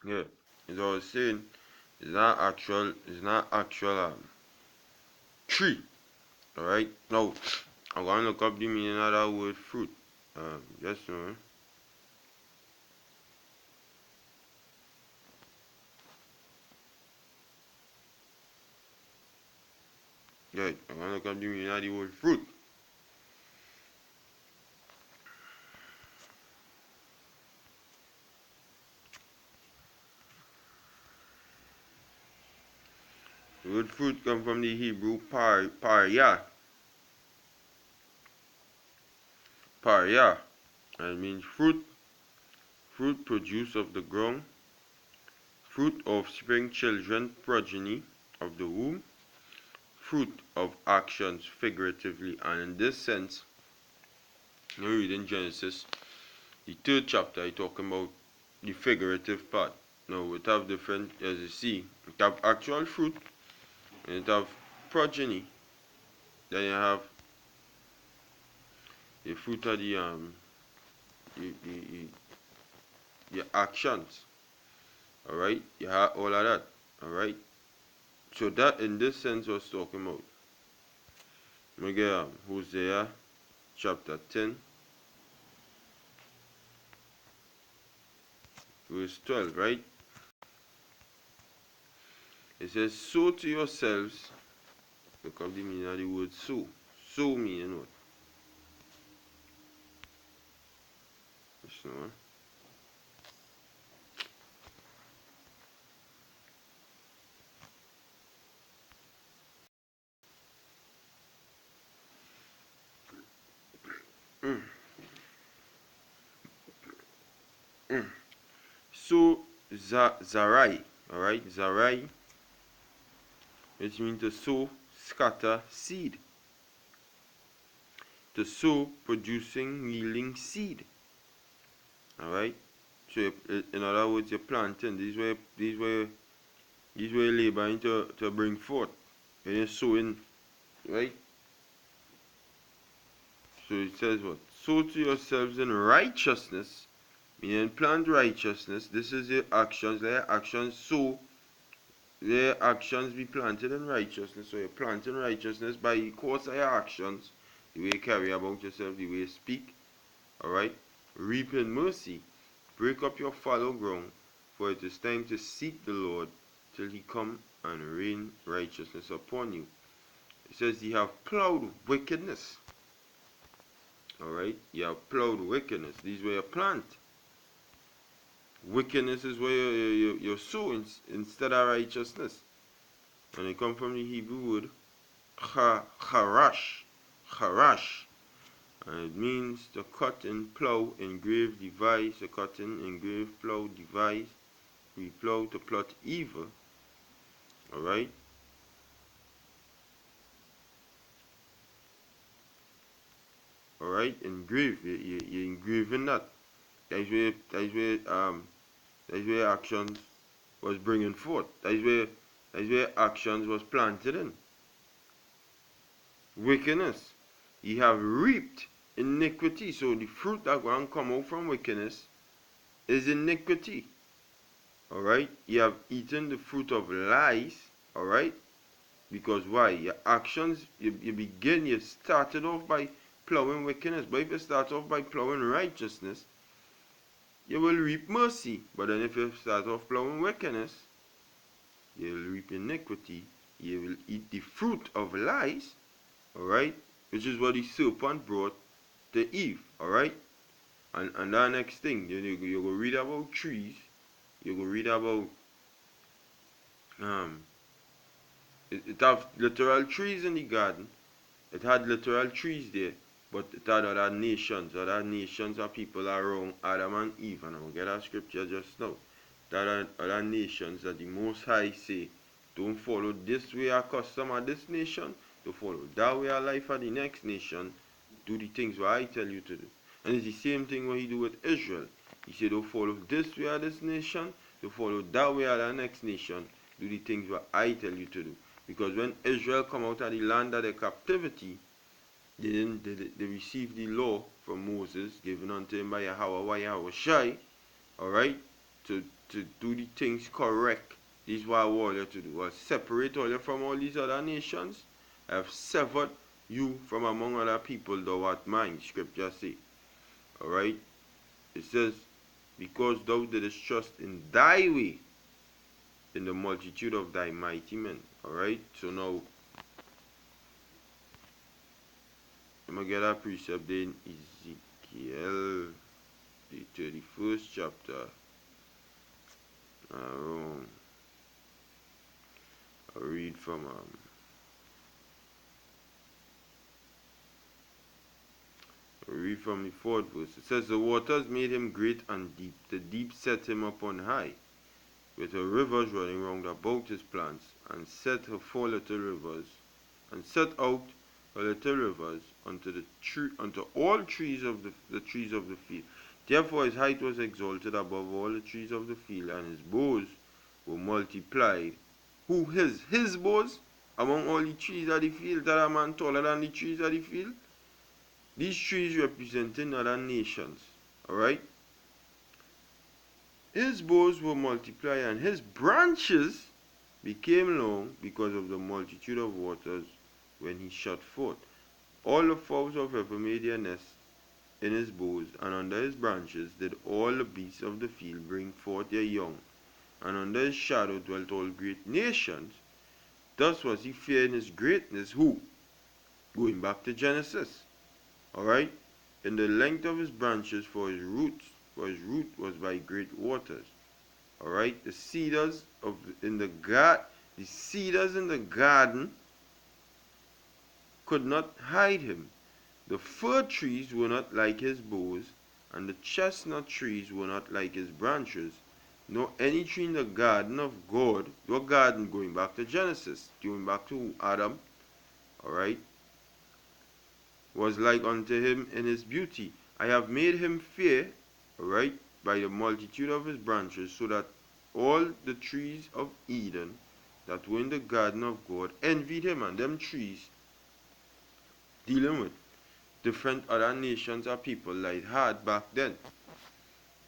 Yeah, as I was saying, it's not actual tree. All right. Now I'm gonna look up the meaning of that word fruit. Just a moment. Yeah, I'm gonna look up the meaning of the word fruit. The word fruit comes from the Hebrew parya, and it means fruit, fruit produce of the ground, fruit of spring children, progeny of the womb, fruit of actions figuratively. And in this sense, when we read in Genesis, the third chapter, I talking about the figurative part. Now, it have different, as you see, it have actual fruit, and it have progeny. Then you have the fruit of the, the, the actions. All right, you have all of that. All right. So that in this sense was talking about. Let me get Hosea chapter 10, verse 12, right? It says, sow to yourselves. Look up the meaning of the word sow. Sow meaning what? Listen, mm, mm. So, zarai, alright, zarai, which means to sow, scatter, seed. To sow, producing, yielding seed. Alright? So, in other words, you're planting. These were laboring to bring forth. And you're sowing, right? So it says what? Sow to yourselves in righteousness, meaning plant righteousness. This is your actions. Let your actions sow. Let your actions be planted in righteousness. So you're planting righteousness by the course of your actions, the way you carry about yourself, the way you speak. Alright? Reap in mercy. Break up your fallow ground, for it is time to seek the Lord till he come and rain righteousness upon you. It says ye have plowed wickedness. Alright? You have plowed wickedness. These were your plant. Wickedness is where you're sowing instead of righteousness. And it comes from the Hebrew word charash. Charash. And it means to cut and plow, engrave, devise, to cut and engrave, plow, devise, replow, to plot evil. Alright? Alright? Engrave. You're engraving that. That's where actions was bringing forth. That's where actions was planted in. Wickedness. Ye have reaped iniquity. So the fruit that going to come out from wickedness is iniquity. Alright? You have eaten the fruit of lies. Alright? Because why? Your actions, you started off by plowing wickedness. But if you start off by plowing righteousness, you will reap mercy. But then if you start off plowing wickedness, you will reap iniquity. You will eat the fruit of lies. Alright? Which is what the serpent brought to Eve. Alright? And that next thing, you go read about trees. You go read about um it have literal trees in the garden. It had literal trees there, but it had other nations. Other nations of people around Adam and Eve. And I'll get that scripture just now. That are other nations that the Most High say, don't follow this way of custom of this nation, to follow that way of life of the next nation, do the things what I tell you to do. And it's the same thing what he do with Israel. He said, don't follow this way of this nation, to follow that way of the next nation, do the things what I tell you to do. Because when Israel come out of the land of their captivity, they received the law from Moses, given unto him by Yahweh Shai, alright, to to do the things correct. This is what I want you to do. I'll separate all you from all these other nations. I have severed you from among other people, thou art mine, scripture say. Alright? It says, because thou didst trust in thy way, in the multitude of thy mighty men. Alright? So now, I'm going to get a precept in Ezekiel, the 31st chapter. I'll read from the 4th verse. It says, the waters made him great and deep. The deep set him up on high, with her rivers running round about his plants, and set her 4 little rivers, and set out her little rivers unto all trees of the trees of the field. Therefore his height was exalted above all the trees of the field, and his boughs were multiplied. Who his boughs among all the trees of the field? That a man taller than the trees of the field? These trees representing other nations. Alright? His boughs were multiplied, and his branches became long because of the multitude of waters when he shot forth. All the fowls of heaven made their nests in his boughs, and under his branches did all the beasts of the field bring forth their young, and under his shadow dwelt all great nations. Thus was he feared in his greatness. Who? Going back to Genesis. Alright? In the length of his branches for his root was by great waters. Alright? The cedars in the garden could not hide him. The fir trees were not like his boughs, and the chestnut trees were not like his branches, nor any tree in the garden of God. Your garden, going back to Genesis, going back to Adam, alright, was like unto him in his beauty. I have made him fair, alright, by the multitude of his branches, so that all the trees of Eden that were in the garden of God envied him. And them trees dealing with different other nations or people like had back then.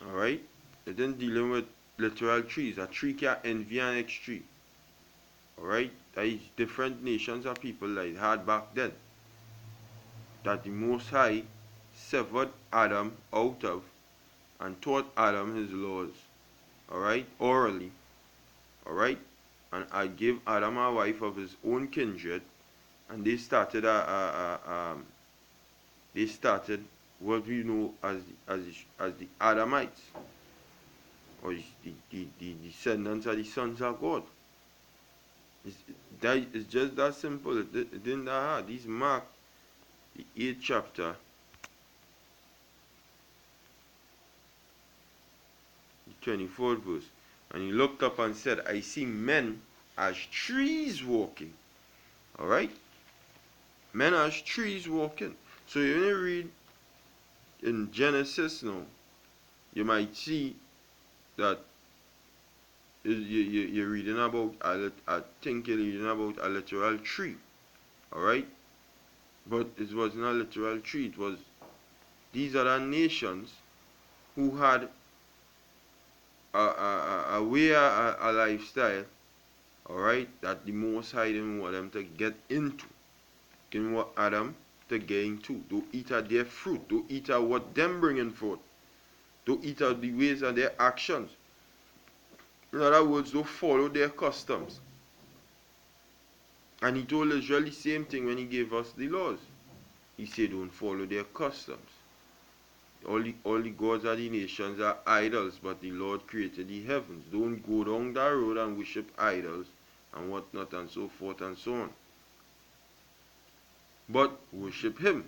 Alright? They didn't dealing with literal trees. A tree can envy an next tree. Alright? That is different nations or people like had back then, that the Most High severed Adam out of and taught Adam his laws. Alright? Orally. Alright? And I gave Adam a wife of his own kindred, and they started what we know as the Adamites, or the descendants of the sons of God. It's just that simple. It didn't that hard. This Mark, the 8th chapter, the 24th verse. And he looked up and said, I see men as trees walking. Alright? Men as trees walking. So you only read in Genesis now, you might see that you're reading about, I think you're reading about a literal tree. Alright? But it wasn't a literal tree. It was these other nations who had a way, a lifestyle, alright, that the Most High didn't want them to get into. Didn't want Adam to get into. Don't eat of their fruit. Don't eat of what them bringing forth. Don't eat of the ways of their actions. In other words, don't follow their customs. And he told Israel the same thing when he gave us the laws. He said, don't follow their customs. All the gods of the nations are idols, but the Lord created the heavens. Don't go down that road and worship idols and whatnot and so forth and so on. But worship him.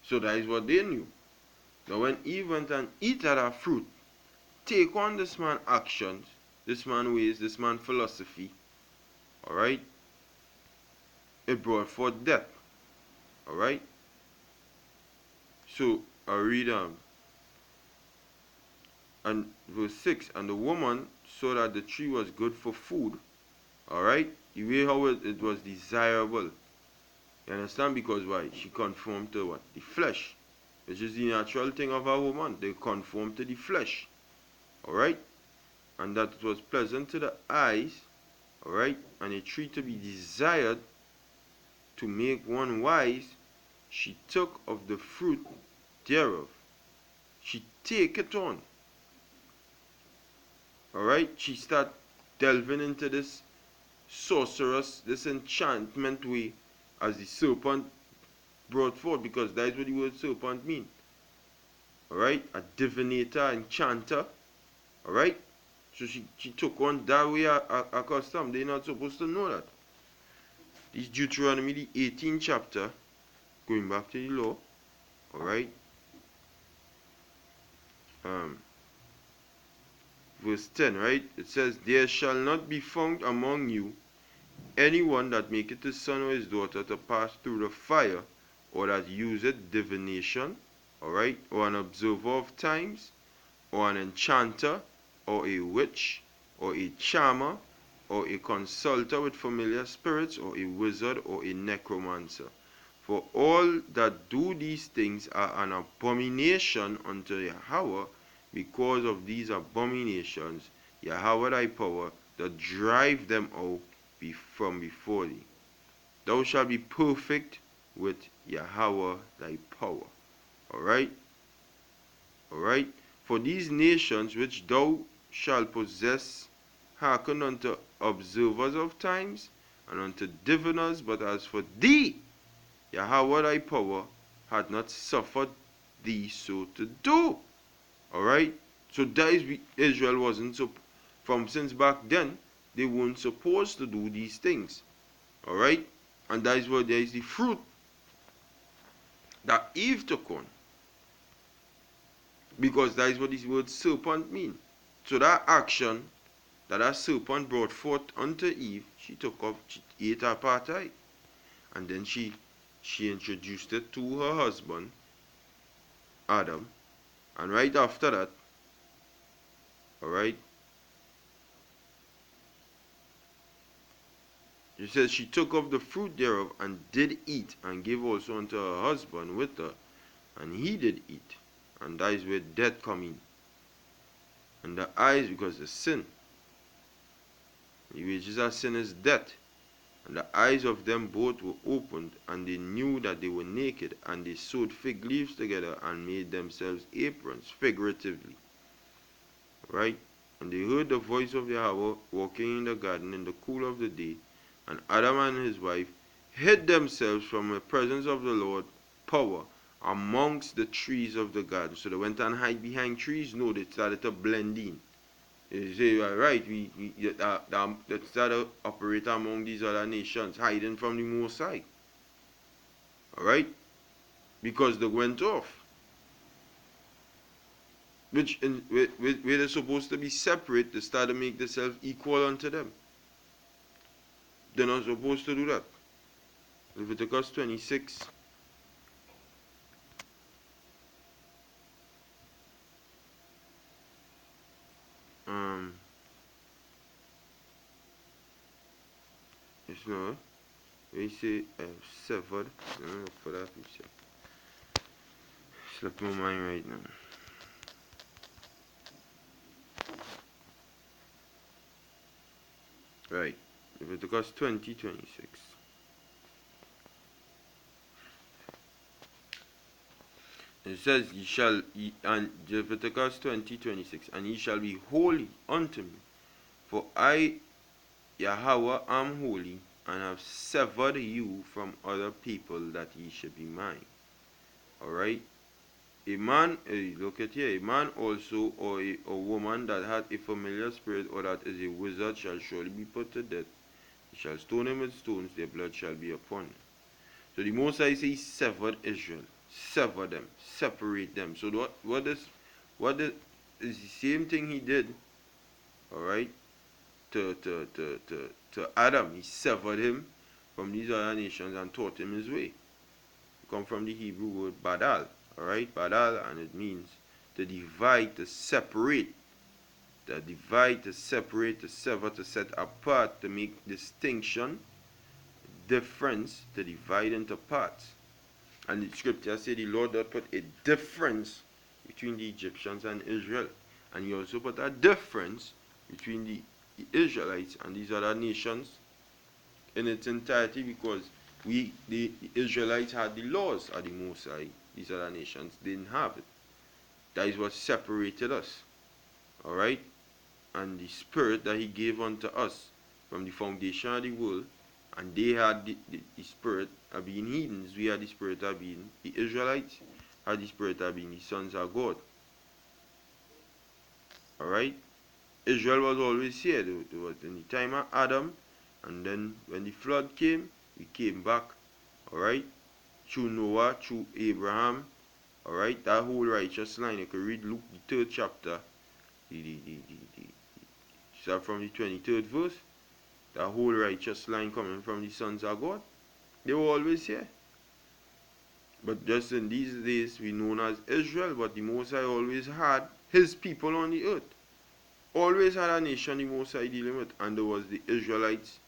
So that is what they knew. Now when Eve went and eat of that fruit, take on this man's actions, this man's ways, this man's philosophy, alright, it brought forth death. Alright? So I read and verse 6, and the woman saw that the tree was good for food. Alright? The way how it was desirable. You understand? Because why? She conformed to what? The flesh. Which is the natural thing of a woman. They conform to the flesh. Alright? and that it was pleasant to the eyes, alright, and a tree to be desired to make one wise, she took of the fruit thereof. She take it on. Alright? She start delving into this sorceress, this enchantment way, as the serpent brought forth, because that is what the word serpent mean. Alright? A divinator, enchanter. Alright? So she took on that way a custom. They're not supposed to know that. This Deuteronomy, the 18th chapter, going back to the law. Alright? Verse 10, right? It says, there shall not be found among you anyone that maketh his son or his daughter to pass through the fire, or that useth divination, alright, or an observer of times, or an enchanter, or a witch, or a charmer, or a consulter with familiar spirits, or a wizard, or a necromancer. For all that do these things are an abomination unto Yahweh. Because of these abominations, Yahweh thy power doth drive them out from before thee. Thou shalt be perfect with Yahweh thy power. Alright? Alright? For these nations which thou shalt possess hearken unto observers of times, and unto diviners, but as for thee, Yahweh thy power hath not suffered thee so to do. Alright? So that is Israel wasn't so from since back then, they weren't supposed to do these things. Alright? And that is where there is the fruit that Eve took on. Because that is what this word serpent mean. So that action that serpent brought forth unto Eve, she took up, she ate her part of it. And then she introduced it to her husband, Adam. And right after that, alright, it says she took of the fruit thereof and did eat, and gave also unto her husband with her, and he did eat. And that is where death come in. And the eyes, because the sin. The wages of sin is death. And the eyes of them both were opened, and they knew that they were naked, and they sewed fig leaves together and made themselves aprons, figuratively. Right? And they heard the voice of Yahweh walking in the garden in the cool of the day, and Adam and his wife hid themselves from the presence of the Lord power amongst the trees of the garden. So they went and hid behind trees. No, they started to blend in. They say, right, they started to operate among these other nations, hiding from the Most High. Alright? Because they went off. Where they're supposed to be separate, they start to make themselves equal unto them. They're not supposed to do that. Leviticus 26. It's not. We say severed. Look for that picture. Slip my mind right now. Right. Leviticus 20:26. It says, and Leviticus 20:26, and ye shall be holy unto me, for I, Yahweh, am holy, and have severed you from other people, that ye should be mine. Alright? A man, look at here, a man also, or a woman that hath a familiar spirit, or that is a wizard, shall surely be put to death. He shall stone him with stones, their blood shall be upon him. So the Most High says, severed Israel. Sever them, separate them. So what is the same thing he did, alright, to Adam. He severed him from these other nations and taught him his way. It comes from the Hebrew word badal, alright, badal, and it means to divide, to separate, to sever, to set apart, to make distinction, difference, to divide into parts. And the scripture says the Lord doth put a difference between the Egyptians and Israel. And he also put a difference between the Israelites and these other nations in its entirety, because the Israelites had the laws of the Most High. These other nations didn't have it. That is what separated us. Alright? And the spirit that he gave unto us from the foundation of the world, and they had the spirit of being heathens. We had the spirit of being the Israelites, had the spirit of being the sons of God. Alright? Israel was always here. There was in the time of Adam, and then when the flood came, we came back. Alright? Through Noah, through Abraham. Alright? That whole righteous line. You can read Luke, the 3rd chapter. Start from the 23rd verse. That whole righteous line coming from the sons of God. They were always here. But just in these days, we known as Israel, but the Most High always had his people on the earth. Always had a nation the Most High dealing with. And there was the Israelites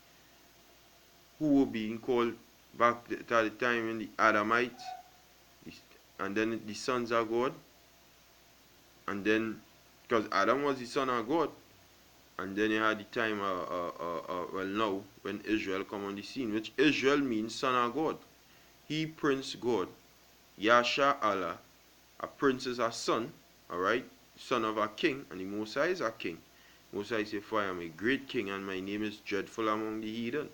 who were being called back at the time in the Adamites, and then the sons of God. And then, because Adam was the son of God, and then you had the time, well now, when Israel come on the scene, which Israel means son of God. He, Prince God, Yasha Allah. A prince is a son, alright, son of a king, and the Most High is a king. Most High say, for I am a great king, and my name is dreadful among the heathen.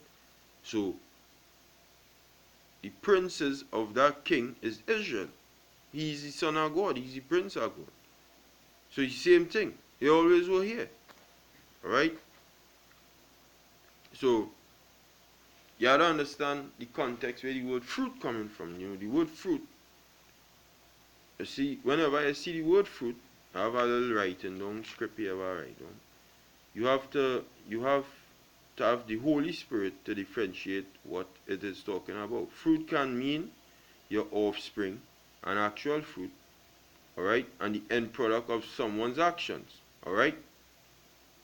So, the princes of that king is Israel. He is the son of God, he is the prince of God. So it's the same thing. They always were here. Alright? So, you have to understand the context where the word fruit coming from. You know, the word fruit. You see, whenever I see the word fruit, I have a little writing down, script here I write down. You have to have the Holy Spirit to differentiate what it is talking about. Fruit can mean your offspring, an actual fruit, alright, and the end product of someone's actions, alright?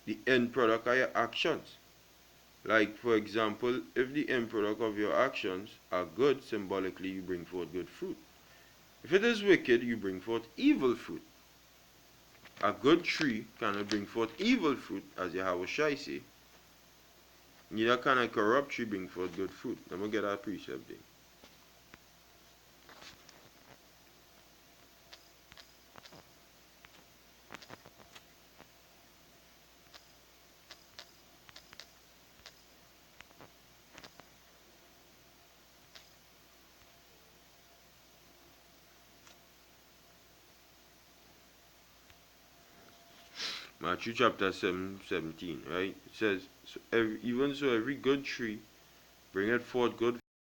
The end product of your actions. Like, for example, if the end product of your actions are good, symbolically you bring forth good fruit. If it is wicked, you bring forth evil fruit. A good tree cannot bring forth evil fruit, as Yahushua say. Neither can a corrupt tree bring forth good fruit. I'm going to get that precept there. Matthew chapter 7:17, right? It says, so even so every good tree bringeth forth good